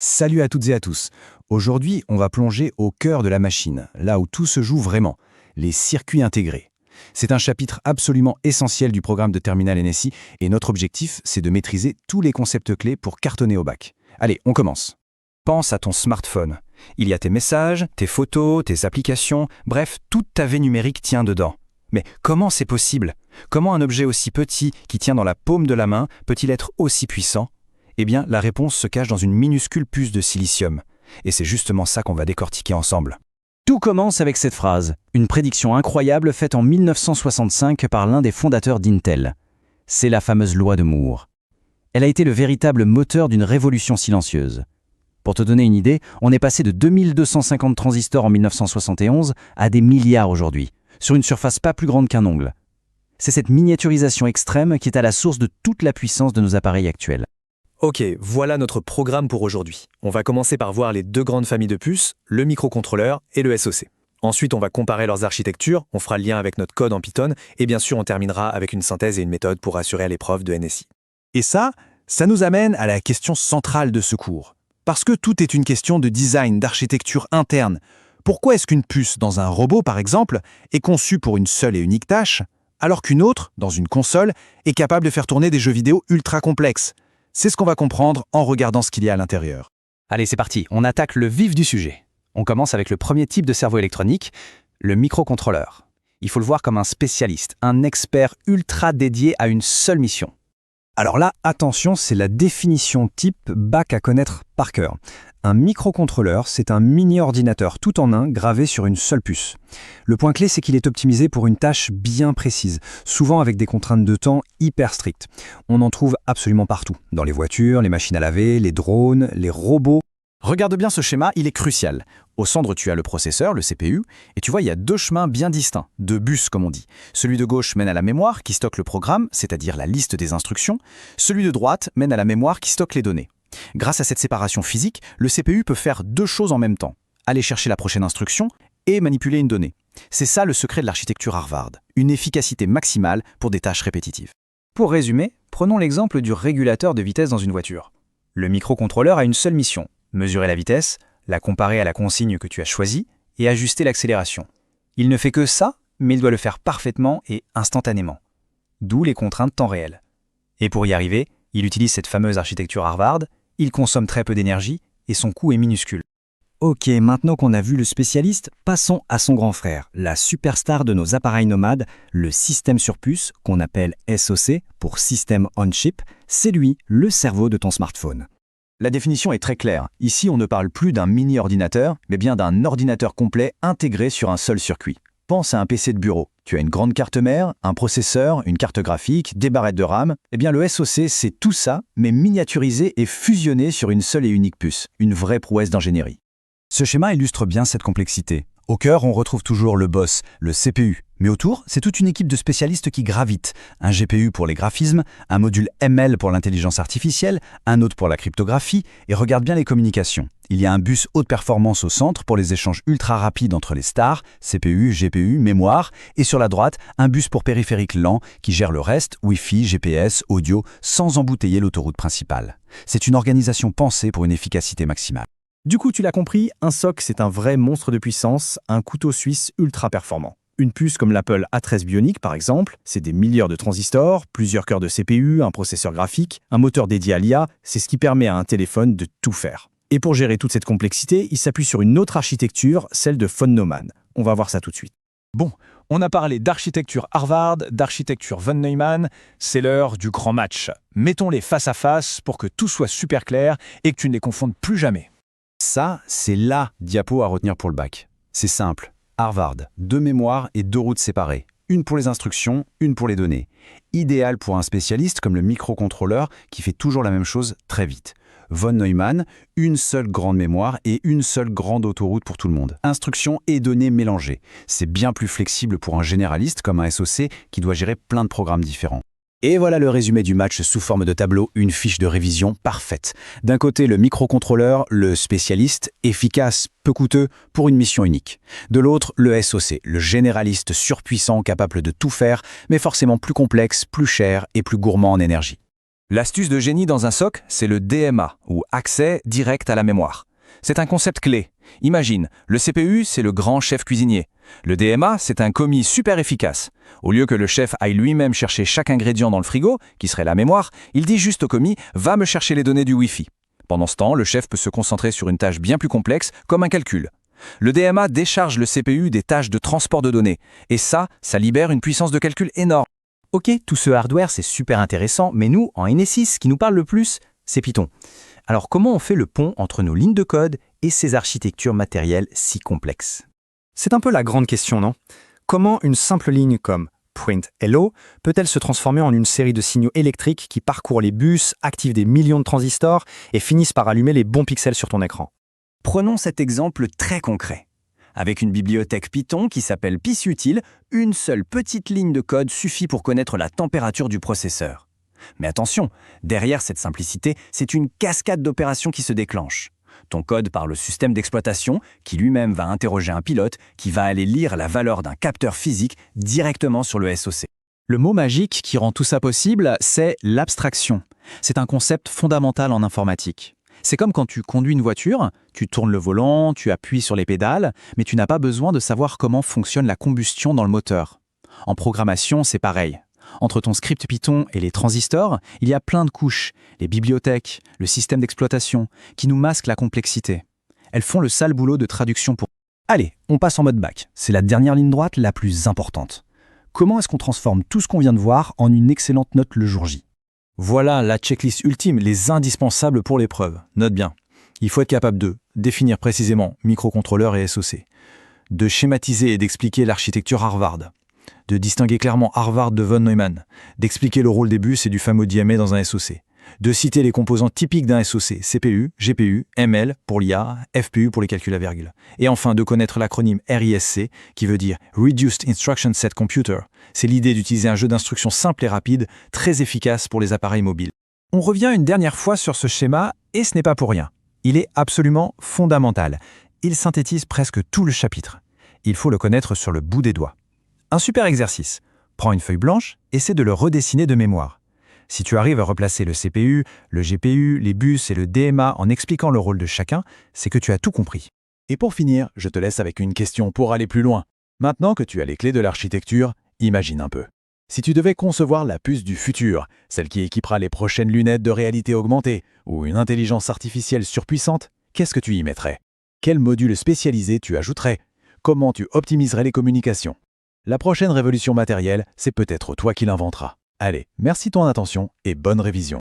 Salut à toutes et à tous. Aujourd'hui, on va plonger au cœur de la machine, là où tout se joue vraiment, les circuits intégrés. C'est un chapitre absolument essentiel du programme de Terminal NSI et notre objectif, c'est de maîtriser tous les concepts clés pour cartonner au bac. Allez, on commence. Pense à ton smartphone. Il y a tes messages, tes photos, tes applications, bref, toute ta vie numérique tient dedans. Mais comment c'est possible? Comment un objet aussi petit qui tient dans la paume de la main peut-il être aussi puissant? Eh bien, la réponse se cache dans une minuscule puce de silicium. Et c'est justement ça qu'on va décortiquer ensemble. Tout commence avec cette phrase, une prédiction incroyable faite en 1965 par l'un des fondateurs d'Intel. C'est la fameuse loi de Moore. Elle a été le véritable moteur d'une révolution silencieuse. Pour te donner une idée, on est passé de 2250 transistors en 1971 à des milliards aujourd'hui, sur une surface pas plus grande qu'un ongle. C'est cette miniaturisation extrême qui est à la source de toute la puissance de nos appareils actuels. Ok, voilà notre programme pour aujourd'hui. On va commencer par voir les deux grandes familles de puces, le microcontrôleur et le SoC. Ensuite, on va comparer leurs architectures, on fera le lien avec notre code en Python, et bien sûr, on terminera avec une synthèse et une méthode pour assurer à l'épreuve de NSI. Et ça nous amène à la question centrale de ce cours. Parce que tout est une question de design, d'architecture interne. Pourquoi est-ce qu'une puce dans un robot, par exemple, est conçue pour une seule et unique tâche, alors qu'une autre, dans une console, est capable de faire tourner des jeux vidéo ultra complexes? C'est ce qu'on va comprendre en regardant ce qu'il y a à l'intérieur. Allez, c'est parti, on attaque le vif du sujet. On commence avec le premier type de cerveau électronique, le microcontrôleur. Il faut le voir comme un spécialiste, un expert ultra dédié à une seule mission. Alors là, attention, c'est la définition type bac à connaître par cœur. Un microcontrôleur, c'est un mini-ordinateur tout en un gravé sur une seule puce. Le point clé, c'est qu'il est optimisé pour une tâche bien précise, souvent avec des contraintes de temps hyper strictes. On en trouve absolument partout, dans les voitures, les machines à laver, les drones, les robots. Regarde bien ce schéma, il est crucial. Au centre, tu as le processeur, le CPU, et tu vois, il y a deux chemins bien distincts, deux bus comme on dit. Celui de gauche mène à la mémoire qui stocke le programme, c'est-à-dire la liste des instructions. Celui de droite mène à la mémoire qui stocke les données. Grâce à cette séparation physique, le CPU peut faire deux choses en même temps. Aller chercher la prochaine instruction et manipuler une donnée. C'est ça le secret de l'architecture Harvard, une efficacité maximale pour des tâches répétitives. Pour résumer, prenons l'exemple du régulateur de vitesse dans une voiture. Le microcontrôleur a une seule mission, mesurer la vitesse, la comparer à la consigne que tu as choisie et ajuster l'accélération. Il ne fait que ça, mais il doit le faire parfaitement et instantanément. D'où les contraintes temps réel. Et pour y arriver, il utilise cette fameuse architecture Harvard, il consomme très peu d'énergie et son coût est minuscule. Ok, maintenant qu'on a vu le spécialiste, passons à son grand frère, la superstar de nos appareils nomades, le système sur puce, qu'on appelle SoC pour System on Chip. C'est lui, le cerveau de ton smartphone. La définition est très claire. Ici, on ne parle plus d'un mini-ordinateur, mais bien d'un ordinateur complet intégré sur un seul circuit. Pense à un PC de bureau. Tu as une grande carte mère, un processeur, une carte graphique, des barrettes de RAM. Eh bien, le SoC, c'est tout ça, mais miniaturisé et fusionné sur une seule et unique puce. Une vraie prouesse d'ingénierie. Ce schéma illustre bien cette complexité. Au cœur, on retrouve toujours le boss, le CPU. Mais autour, c'est toute une équipe de spécialistes qui gravitent. Un GPU pour les graphismes, un module ML pour l'intelligence artificielle, un autre pour la cryptographie, et regarde bien les communications. Il y a un bus haute performance au centre pour les échanges ultra rapides entre les stars, CPU, GPU, mémoire, et sur la droite, un bus pour périphériques lents qui gère le reste, Wi-Fi, GPS, audio, sans embouteiller l'autoroute principale. C'est une organisation pensée pour une efficacité maximale. Du coup, tu l'as compris, un SoC c'est un vrai monstre de puissance, un couteau suisse ultra performant. Une puce comme l'Apple A13 Bionic par exemple, c'est des milliards de transistors, plusieurs cœurs de CPU, un processeur graphique, un moteur dédié à l'IA, c'est ce qui permet à un téléphone de tout faire. Et pour gérer toute cette complexité, il s'appuie sur une autre architecture, celle de von Neumann. On va voir ça tout de suite. Bon, on a parlé d'architecture Harvard, d'architecture von Neumann, c'est l'heure du grand match. Mettons-les face à face pour que tout soit super clair et que tu ne les confondes plus jamais. Ça, c'est la diapo à retenir pour le bac. C'est simple. Harvard, deux mémoires et deux routes séparées. Une pour les instructions, une pour les données. Idéal pour un spécialiste comme le microcontrôleur qui fait toujours la même chose très vite. Von Neumann, une seule grande mémoire et une seule grande autoroute pour tout le monde. Instructions et données mélangées. C'est bien plus flexible pour un généraliste comme un SoC qui doit gérer plein de programmes différents. Et voilà le résumé du match sous forme de tableau, une fiche de révision parfaite. D'un côté, le microcontrôleur, le spécialiste, efficace, peu coûteux, pour une mission unique. De l'autre, le SoC, le généraliste surpuissant capable de tout faire, mais forcément plus complexe, plus cher et plus gourmand en énergie. L'astuce de génie dans un SOC, c'est le DMA, ou accès direct à la mémoire. C'est un concept clé. Imagine, le CPU, c'est le grand chef cuisinier. Le DMA, c'est un commis super efficace. Au lieu que le chef aille lui-même chercher chaque ingrédient dans le frigo, qui serait la mémoire, il dit juste au commis « va me chercher les données du Wi-Fi ». Pendant ce temps, le chef peut se concentrer sur une tâche bien plus complexe, comme un calcul. Le DMA décharge le CPU des tâches de transport de données. Et ça libère une puissance de calcul énorme. Ok, tout ce hardware, c'est super intéressant, mais nous, en NS6, ce qui nous parle le plus, c'est Python. Alors comment on fait le pont entre nos lignes de code et ces architectures matérielles si complexes? C'est un peu la grande question, non? Comment une simple ligne comme print hello peut-elle se transformer en une série de signaux électriques qui parcourent les bus, activent des millions de transistors et finissent par allumer les bons pixels sur ton écran? Prenons cet exemple très concret. Avec une bibliothèque Python qui s'appelle PySutil, une seule petite ligne de code suffit pour connaître la température du processeur. Mais attention, derrière cette simplicité, c'est une cascade d'opérations qui se déclenche. Ton code par le système d'exploitation, qui lui-même va interroger un pilote, qui va aller lire la valeur d'un capteur physique directement sur le SoC. Le mot magique qui rend tout ça possible, c'est l'abstraction. C'est un concept fondamental en informatique. C'est comme quand tu conduis une voiture, tu tournes le volant, tu appuies sur les pédales, mais tu n'as pas besoin de savoir comment fonctionne la combustion dans le moteur. En programmation, c'est pareil. Entre ton script Python et les transistors, il y a plein de couches, les bibliothèques, le système d'exploitation, qui nous masquent la complexité. Elles font le sale boulot de traduction pour... Allez, on passe en mode bac. C'est la dernière ligne droite la plus importante. Comment est-ce qu'on transforme tout ce qu'on vient de voir en une excellente note le jour J? Voilà la checklist ultime, les indispensables pour l'épreuve. Note bien. Il faut être capable de définir précisément microcontrôleur et SoC, de schématiser et d'expliquer l'architecture Harvard, de distinguer clairement Harvard de von Neumann, d'expliquer le rôle des bus et du fameux DMA dans un SoC, de citer les composants typiques d'un SoC, CPU, GPU, ML pour l'IA, FPU pour les calculs à virgule, et enfin de connaître l'acronyme RISC qui veut dire Reduced Instruction Set Computer. C'est l'idée d'utiliser un jeu d'instructions simple et rapide, très efficace pour les appareils mobiles. On revient une dernière fois sur ce schéma, et ce n'est pas pour rien. Il est absolument fondamental. Il synthétise presque tout le chapitre. Il faut le connaître sur le bout des doigts. Un super exercice. Prends une feuille blanche, essaie de le redessiner de mémoire. Si tu arrives à replacer le CPU, le GPU, les bus et le DMA en expliquant le rôle de chacun, c'est que tu as tout compris. Et pour finir, je te laisse avec une question pour aller plus loin. Maintenant que tu as les clés de l'architecture, imagine un peu. Si tu devais concevoir la puce du futur, celle qui équipera les prochaines lunettes de réalité augmentée, ou une intelligence artificielle surpuissante, qu'est-ce que tu y mettrais? Quel module spécialisé tu ajouterais? Comment tu optimiserais les communications? La prochaine révolution matérielle, c'est peut-être toi qui l'inventeras. Allez, merci de ton attention et bonne révision.